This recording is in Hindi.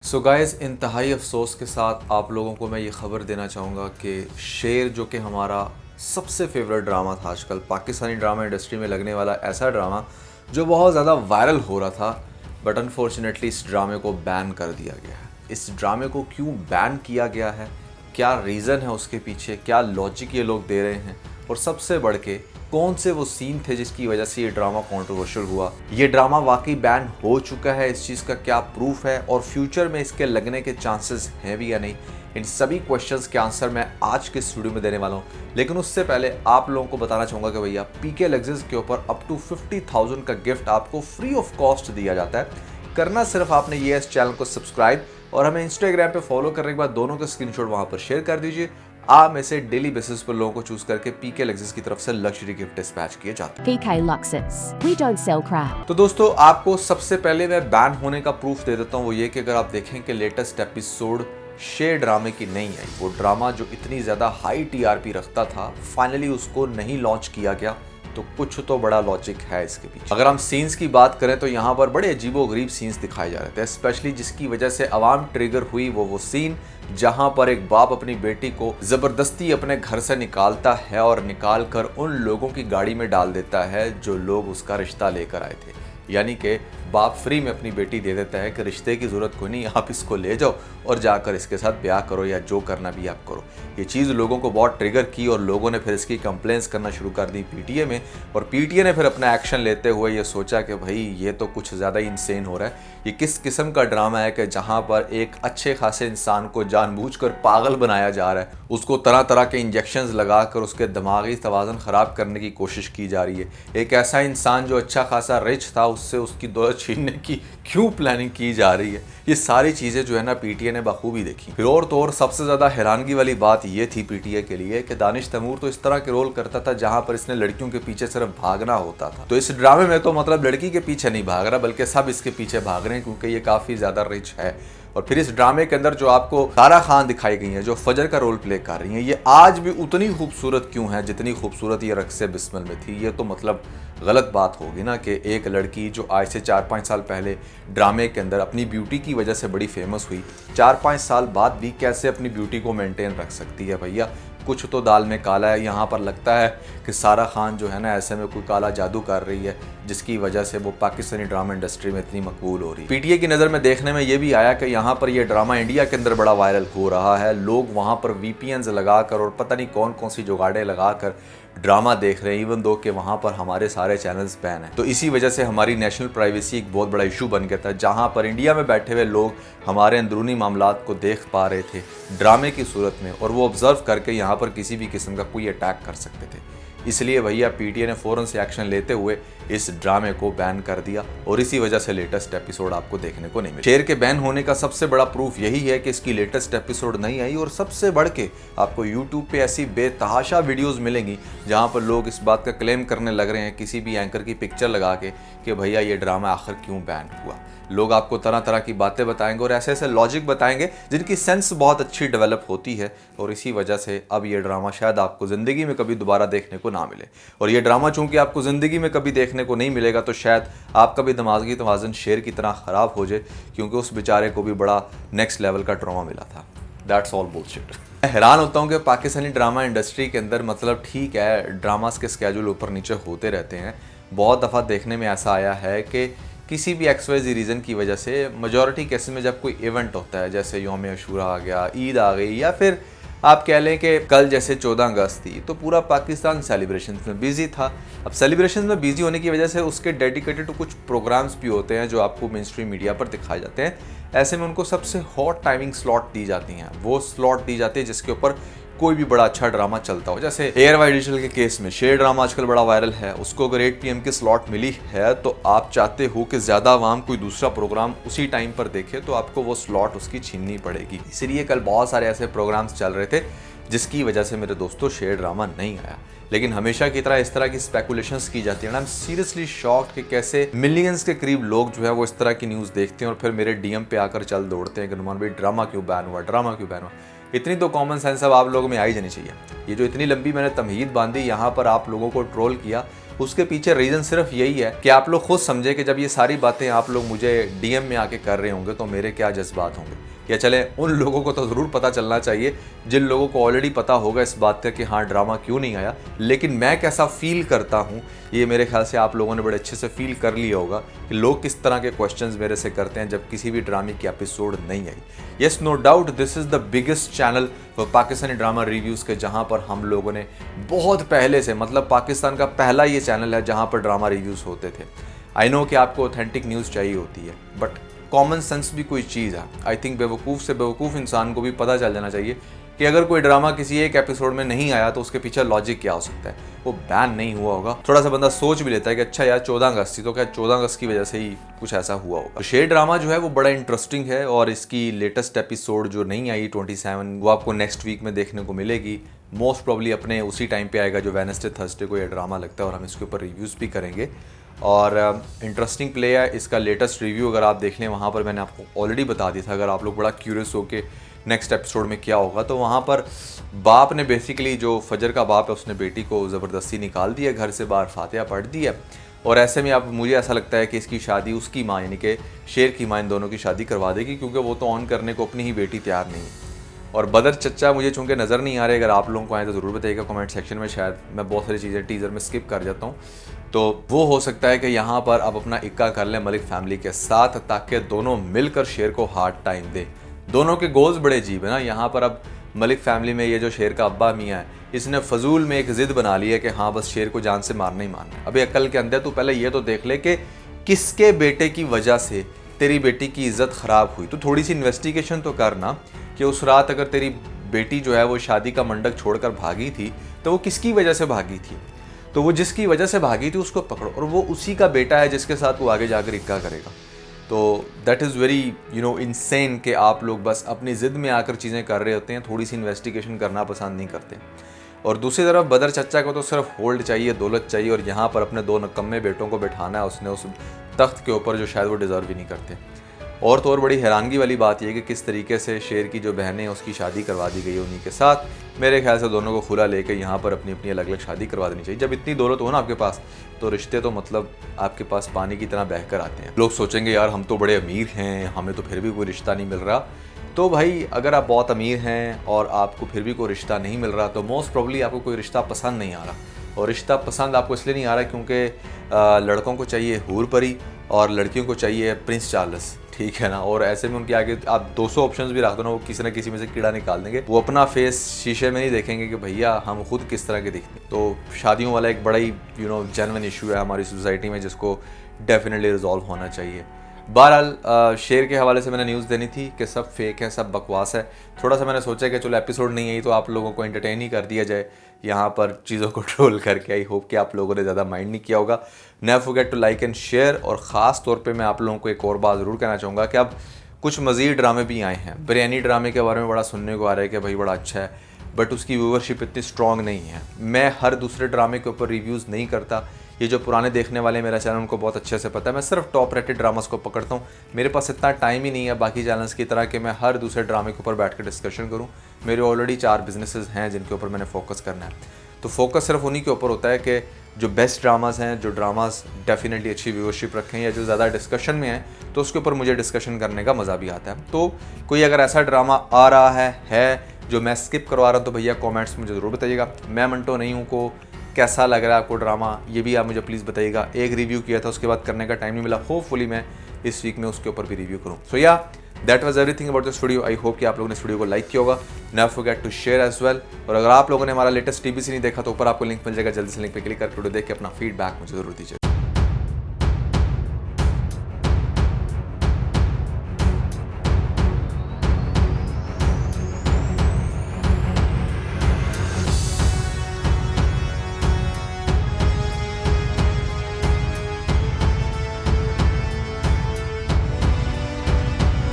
सो गाइस, इंतहाई अफसोस के साथ आप लोगों को मैं ये ख़बर देना चाहूँगा कि शेर जो कि हमारा सबसे फेवरेट ड्रामा था आजकल पाकिस्तानी ड्रामा इंडस्ट्री में लगने वाला ऐसा ड्रामा जो बहुत ज़्यादा वायरल हो रहा था, बट अनफॉर्चुनेटली इस ड्रामे को बैन कर दिया गया है। इस ड्रामे को क्यों बैन किया गया है, क्या रीज़न है उसके पीछे, क्या लॉजिक ये लोग दे रहे हैं, और सबसे बढ़ के कौन से वो सीन थे जिसकी वजह से ये ड्रामा कंट्रोवर्शियल हुआ। ये ड्रामा वाकई बैन हो चुका है, इस चीज़ का क्या प्रूफ है, और फ्यूचर में इसके लगने के चांसेस हैं भी या नहीं, इन सभी क्वेश्चंस के आंसर मैं आज के इस वीडियो में देने वाला हूँ। लेकिन उससे पहले आप लोगों को बताना चाहूँगा कि भैया पीके लग्जरीज के ऊपर अप टू 50,000 का गिफ्ट आपको फ्री ऑफ कॉस्ट दिया जाता है। करना सिर्फ आपने ये इस चैनल को सब्सक्राइब और हमें इंस्टाग्राम पे फॉलो करने के बाद दोनों के स्क्रीनशॉट वहाँ पर शेयर कर दीजिए। आप में से डेली बेसिस पर लोगों को चूज करके पीके लग्जरीज की तरफ से लग्जरी गिफ्ट डिस्पैच किए जाते हैं। PK Luxus. We don't sell crap. तो दोस्तों, आपको सबसे पहले मैं बैन होने का प्रूफ दे देता हूँ। वो ये कि अगर आप देखें कि लेटेस्ट एपिसोड शेर ड्रामे की नहीं आई, वो ड्रामा जो इतनी ज़्यादा हाई टीआरपी रखता था, फाइनली उसको नहीं लॉन्च किया गया, तो कुछ तो बड़ा लॉजिक है इसके पीछे। अगर हम सीन्स की बात करें तो यहाँ पर बड़े अजीबोगरीब सीन्स दिखाए जा रहे थे, स्पेशली जिसकी वजह से आवाम ट्रिगर हुई वो सीन जहाँ पर एक बाप अपनी बेटी को ज़बरदस्ती अपने घर से निकालता है और निकाल कर उन लोगों की गाड़ी में डाल देता है जो लोग उसका रिश्ता लेकर आए थे। यानी कि बाप फ्री में अपनी बेटी दे देता है कि रिश्ते की ज़रूरत कोई नहीं, आप इसको ले जाओ और जाकर इसके साथ ब्याह करो या जो करना भी आप करो। ये चीज़ लोगों को बहुत ट्रिगर की और लोगों ने फिर इसकी कंप्लेंट्स करना शुरू कर दी पीटीए में, और पीटीए ने फिर अपना एक्शन लेते हुए ये सोचा कि भाई ये तो कुछ ज़्यादा ही इंसेन हो रहा है। ये किस किस्म का ड्रामा है कि जहाँ पर एक अच्छे खासे इंसान को जानबूझकर पागल बनाया जा रहा है, उसको तरह तरह के इंजेक्शंस लगाकर उसके दिमागी तवाज़ुन ख़राब करने की कोशिश की जा रही है। एक ऐसा इंसान जो अच्छा खासा रिच था, उससे उसकी दौलत छीनने की क्यों प्लानिंग की जा रही है। ये सारी चीज़ें जो है ना पीटीए ने बखूबी देखी। फिर और तो और सबसे ज़्यादा हैरानगी वाली बात ये थी पीटीए के लिए कि दानिश तैमूर तो इस तरह के रोल करता था जहां पर इसने लड़कियों के पीछे सिर्फ भागना होता था। तो इस ड्रामे में तो मतलब लड़की के पीछे नहीं भाग रहा, बल्कि सब इसके पीछे भाग रहे हैं क्योंकि ये काफ़ी ज़्यादा रिच है। और फिर इस ड्रामे के अंदर जो आपको सारा खान दिखाई गई है, जो फजर का रोल प्ले कर रही हैं, ये आज भी उतनी खूबसूरत क्यों है जितनी खूबसूरत ये रक्से बिस्मिल में थी। ये तो मतलब गलत बात होगी ना कि एक लड़की जो आज से 4-5 साल पहले ड्रामे के अंदर अपनी ब्यूटी की वजह से बड़ी फेमस हुई, 4-5 साल बाद भी कैसे अपनी ब्यूटी को मेंटेन रख सकती है। भैया कुछ तो दाल में काला है। यहाँ पर लगता है कि सारा खान जो है ना ऐसे में कोई काला जादू कर रही है जिसकी वजह से वो पाकिस्तानी ड्रामा इंडस्ट्री में इतनी मकबूल हो रही है। पीटीए की नज़र में देखने में ये भी आया कि यहाँ पर ये ड्रामा इंडिया के अंदर बड़ा वायरल हो रहा है। लोग वहाँ पर वीपीएन्स लगाकर और पता नहीं कौन कौन सी जुगाड़े लगाकर ड्रामा देख रहे हैं, इवन दो कि वहाँ पर हमारे सारे चैनल्स बैन हैं। तो इसी वजह से हमारी नेशनल प्राइवेसी एक बहुत बड़ा इशू बन गया था, जहाँ पर इंडिया में बैठे हुए लोग हमारे अंदरूनी मामलात को देख पा रहे थे ड्रामे की सूरत में, और वो ऑब्जर्व करके यहाँ पर किसी भी किस्म का कोई अटैक कर सकते थे। इसलिए भैया पीटीए ने फ़ौरन से एक्शन लेते हुए इस ड्रामे को बैन कर दिया, और इसी वजह से लेटेस्ट एपिसोड आपको देखने को नहीं मिला। शेर के बैन होने का सबसे बड़ा प्रूफ यही है कि इसकी लेटेस्ट एपिसोड नहीं आई, और सबसे बढ़ के आपको यूट्यूब पे ऐसी बेतहाशा वीडियोस मिलेंगी जहां पर लोग इस बात का क्लेम करने लग रहे हैं किसी भी एंकर की पिक्चर लगा के कि भैया ये ड्रामा आखिर क्यों बैन हुआ। लोग आपको तरह तरह की बातें बताएंगे और ऐसे ऐसे लॉजिक बताएंगे जिनकी सेंस बहुत अच्छी डेवलप होती है, और इसी वजह से अब ये ड्रामा शायद आपको ज़िंदगी में कभी दोबारा देखने को ना मिले। और ये ड्रामा चूंकि आपको ज़िंदगी में कभी देखने को नहीं मिलेगा, तो शायद आपका भी दिमागी तवाज़ुन शेर की तरह ख़राब हो जाए, क्योंकि उस बेचारे को भी बड़ा नेक्स्ट लेवल का ट्रॉमा मिला था। That's all bullshit. मैं हैरान होता हूँ कि पाकिस्तानी ड्रामा इंडस्ट्री के अंदर मतलब ठीक है ड्रामास के स्केड्यूल ऊपर नीचे होते रहते हैं। बहुत दफ़ा देखने में ऐसा आया है कि किसी भी XYZ रीज़न की वजह से मेजॉरिटी केसेस में जब कोई इवेंट होता है, जैसे यौम अशूरा आ गया, ईद आ गई, या फिर आप कह लें कि कल जैसे 14 अगस्त थी, तो पूरा पाकिस्तान सेलिब्रेशन में बिजी था। अब सेलिब्रेशन में बिजी होने की वजह से उसके डेडिकेटेड कुछ प्रोग्राम्स भी होते हैं जो आपको मेन स्ट्रीम मीडिया पर दिखाए जाते हैं। ऐसे में उनको सबसे हॉट टाइमिंग स्लॉट दी जाती हैं, वो स्लॉट दी जाती है जिसके ऊपर कोई भी बड़ा अच्छा ड्रामा चलता हो। जैसे एयर वाई डिजिटल के केस में शेर ड्रामा आजकल बड़ा वायरल है, उसको अगर 8 PM की स्लॉट मिली है तो आप चाहते हो कि ज़्यादा आवाम कोई दूसरा प्रोग्राम उसी टाइम पर देखे, तो आपको वो स्लॉट उसकी छीननी पड़ेगी। इसीलिए कल बहुत सारे ऐसे प्रोग्राम्स चल रहे थे जिसकी वजह से मेरे दोस्तों शेर ड्रामा नहीं आया। लेकिन हमेशा की तरह इस तरह की स्पेकुलेशंस की जाती है ना, आई एम सीरियसली शॉक्ड कि कैसे मिलियंस के करीब लोग जो है वो इस तरह की न्यूज़ देखते हैं और फिर मेरे डीएम पे आकर चल दौड़ते हैं कि नुमान भाई ड्रामा क्यों बैन हुआ, ड्रामा क्यों बैन हुआ। इतनी तो कॉमन सेंस अब आप लोगों में आई जानी चाहिए। ये जो इतनी लंबी मैंने तमहीद बांधी, यहाँ पर आप लोगों को ट्रोल किया, उसके पीछे रीज़न सिर्फ यही है कि आप लोग खुद समझे कि जब ये सारी बातें आप लोग मुझे डीएम में आके कर रहे होंगे तो मेरे क्या जज्बात होंगे। या चले उन लोगों को तो ज़रूर पता चलना चाहिए जिन लोगों को ऑलरेडी पता होगा इस बात का कि हाँ ड्रामा क्यों नहीं आया, लेकिन मैं कैसा फील करता हूँ ये मेरे ख्याल से आप लोगों ने बड़े अच्छे से फील कर लिया होगा कि लोग किस तरह के क्वेश्चंस मेरे से करते हैं जब किसी भी ड्रामे की एपिसोड नहीं आई। Yes, no doubt this is the biggest channel for Pakistani drama reviews के, जहाँ पर हम लोगों ने बहुत पहले से, मतलब पाकिस्तान का पहला ये चैनल है जहाँ पर ड्रामा रिव्यूज़ होते थे। आई नो कि आपको ऑथेंटिक न्यूज़ चाहिए होती है, बट कॉमन सेंस भी कोई चीज़ है। आई थिंक बेवकूफ़ से बेवकूफ़ इंसान को भी पता चल जाना चाहिए कि अगर कोई ड्रामा किसी एक एपिसोड में नहीं आया तो उसके पीछे लॉजिक क्या हो सकता है। वो बैन नहीं हुआ होगा, थोड़ा सा बंदा सोच भी लेता है कि अच्छा यार 14 अगस्त थी तो क्या 14 अगस्त की वजह से ही कुछ ऐसा हुआ होगा। तो शेर ड्रामा जो है वो बड़ा इंटरेस्टिंग है और इसकी लेटेस्ट एपिसोड जो नहीं आई 27 वो आपको नेक्स्ट वीक में देखने को मिलेगी। मोस्ट प्रॉब्ली अपने उसी टाइम पे आएगा जो वेडनेसडे थर्सडे को ये ड्रामा लगता है और हम इसके ऊपर रिव्यूज़ भी करेंगे। और इंटरेस्टिंग प्ले है इसका। लेटेस्ट रिव्यू अगर आप देख लें वहाँ पर मैंने आपको ऑलरेडी बता दिया था, अगर आप लोग बड़ा क्यूरियस हो के नेक्स्ट एपिसोड में क्या होगा, तो वहाँ पर बाप ने बेसिकली, जो फजर का बाप है, उसने बेटी को ज़बरदस्ती निकाल दिया घर से बाहर, फातिहा पढ़ दी है। और ऐसे में अब मुझे ऐसा लगता है कि इसकी शादी उसकी माँ यानी कि शेर की माँ इन दोनों की शादी करवा देगी, क्योंकि वो तो ऑन करने को अपनी ही बेटी तैयार नहीं है। और बदर चच्चा मुझे चूँकि नज़र नहीं आ रहे, अगर आप लोगों को आए तो ज़रूर बताइएगा कमेंट सेक्शन में, शायद मैं बहुत सारी चीज़ें टीज़र में स्किप कर जाता हूँ। तो वो हो सकता है कि यहाँ पर अब अपना इक्का कर लें मलिक फैमिली के साथ, ताकि दोनों मिलकर शेर को हार्ड टाइम दें। दोनों के गोल्स बड़े अजीब है ना। यहाँ पर अब मलिक फैमिली में ये जो शेर का अब्बा मियाँ है, इसने फजूल में एक ज़िद बना ली है कि हाँ बस शेर को जान से मारना ही मारना है। अभी अक्ल के अंदर तू पहले ये तो देख ले कि किसके बेटे की वजह से तेरी बेटी की इज़्ज़त ख़राब हुई। तो थोड़ी सी इन्वेस्टिगेशन तो करना कि उस रात अगर तेरी बेटी जो है वो शादी का मंडप छोड़कर भागी थी तो वो किसकी वजह से भागी थी। तो वो जिसकी वजह से भागी थी उसको पकड़ो, और वो उसी का बेटा है जिसके साथ वो आगे जाकर इक्का करेगा। तो दैट इज़ वेरी इनसेन कि आप लोग बस अपनी ज़िद में आकर चीज़ें कर रहे होते हैं, थोड़ी सी इन्वेस्टिगेशन करना पसंद नहीं करते। और दूसरी तरफ बदर चच्चा को तो सिर्फ होल्ड चाहिए, दौलत चाहिए, और यहाँ पर अपने 2 नकम्मे बेटों को बैठाना है उसने उस तख्त के ऊपर जो शायद वो डिज़र्व ही नहीं करते। और तो और बड़ी हैरानगी वाली बात यह कि किस तरीके से शेर की जो बहनें हैं उसकी शादी करवा दी गई है उन्हीं के साथ। मेरे ख्याल से दोनों को खुला लेकर यहाँ पर अपनी अपनी अलग अलग शादी करवा देनी चाहिए। जब इतनी दौलत हो ना आपके पास तो रिश्ते तो मतलब आपके पास पानी की तरह बह कर आते हैं। लोग सोचेंगे यार हम तो बड़े अमीर हैं, हमें तो फिर भी कोई रिश्ता नहीं मिल रहा। तो भाई अगर आप बहुत अमीर हैं और आपको फिर भी कोई रिश्ता नहीं मिल रहा तो मोस्ट प्रॉब्ली आपको कोई रिश्ता पसंद नहीं आ रहा। और रिश्ता पसंद आपको इसलिए नहीं आ रहा क्योंकि लड़कों को चाहिए हूर परी और लड़कियों को चाहिए प्रिंस चार्ल्स, ठीक है ना। और ऐसे में उनके आगे आप 200 ऑप्शंस भी रख दो ना, वो किसी न किसी में से कीड़ा निकाल देंगे। वो अपना फेस शीशे में नहीं देखेंगे कि भैया हम खुद किस तरह के दिखते हैं। तो शादियों वाला एक बड़ा ही जेन्युइन इशू है हमारी सोसाइटी में, जिसको डेफिनेटली रिजॉल्व होना चाहिए। बहरहाल शेर के हवाले से मैंने न्यूज़ देनी थी कि सब फेक है, सब बकवास है। थोड़ा सा मैंने सोचा कि चलो एपिसोड नहीं आई तो आप लोगों को एंटरटेन ही कर दिया जाए यहाँ पर चीज़ों को ट्रोल करके। आई होप कि आप लोगों ने ज़्यादा माइंड नहीं किया होगा। Never forget to like and share. और ख़ास तौर पे मैं आप लोगों को एक और बात ज़रूर कहना चाहूँगा कि अब कुछ मज़ीद ड्रामे भी आए हैं। बिरयानी ड्रामे के बारे में बड़ा सुनने को आ रहा है कि भाई बड़ा अच्छा है, बट उसकी व्यूवरशिप इतनी स्ट्रॉन्ग नहीं है। मैं हर दूसरे ड्रामे के ऊपर रिव्यूज़ नहीं करता। ये जो पुराने देखने वाले मेरा चैनल उनको बहुत अच्छे से पता है, मैं सिर्फ टॉप रेटेड ड्रामास को पकड़ता हूँ। मेरे पास इतना टाइम ही नहीं है बाकी चैनल्स की तरह कि मैं हर दूसरे ड्रामे के ऊपर बैठ कर डिस्कशन करूँ। मेरे ऑलरेडी 4 बिजनेसेस हैं जिनके ऊपर मैंने फोकस करना है। तो फोकस सिर्फ उन्हीं के ऊपर होता है कि जो बेस्ट ड्रामास हैं, जो ड्रामास डेफिनेटली अच्छी व्यूअरशिप रखें या जो ज़्यादा डिस्कशन में हैं, तो उसके ऊपर मुझे डिस्कशन करने का मज़ा भी आता है। तो कोई अगर ऐसा ड्रामा आ रहा है जो मैं स्किप करवा रहा हूँ तो भैया कमेंट्स में मुझे ज़रूर बताइएगा। मैं मंटो नहीं हूँ को कैसा लग रहा है आपको ड्रामा, ये भी आप मुझे प्लीज़ बताइएगा। एक रिव्यू किया था उसके बाद करने का टाइम नहीं मिला, होपफुली मैं इस वीक में उसके ऊपर भी रिव्यू करूँ। सो या that was everything about this video. I hope कि आप लोगों ने इस वीडियो को लाइक किया होगा। Never forget to share as well. और अगर आप लोगों ने हमारा लेटेस्ट टीबीसी नहीं देखा तो ऊपर आपको लिंक मिल जाएगा, जल्दी से लिंक पे क्लिक करके वीडियो देख के अपना फीडबैक मुझे ज़रूर दीजिएगा।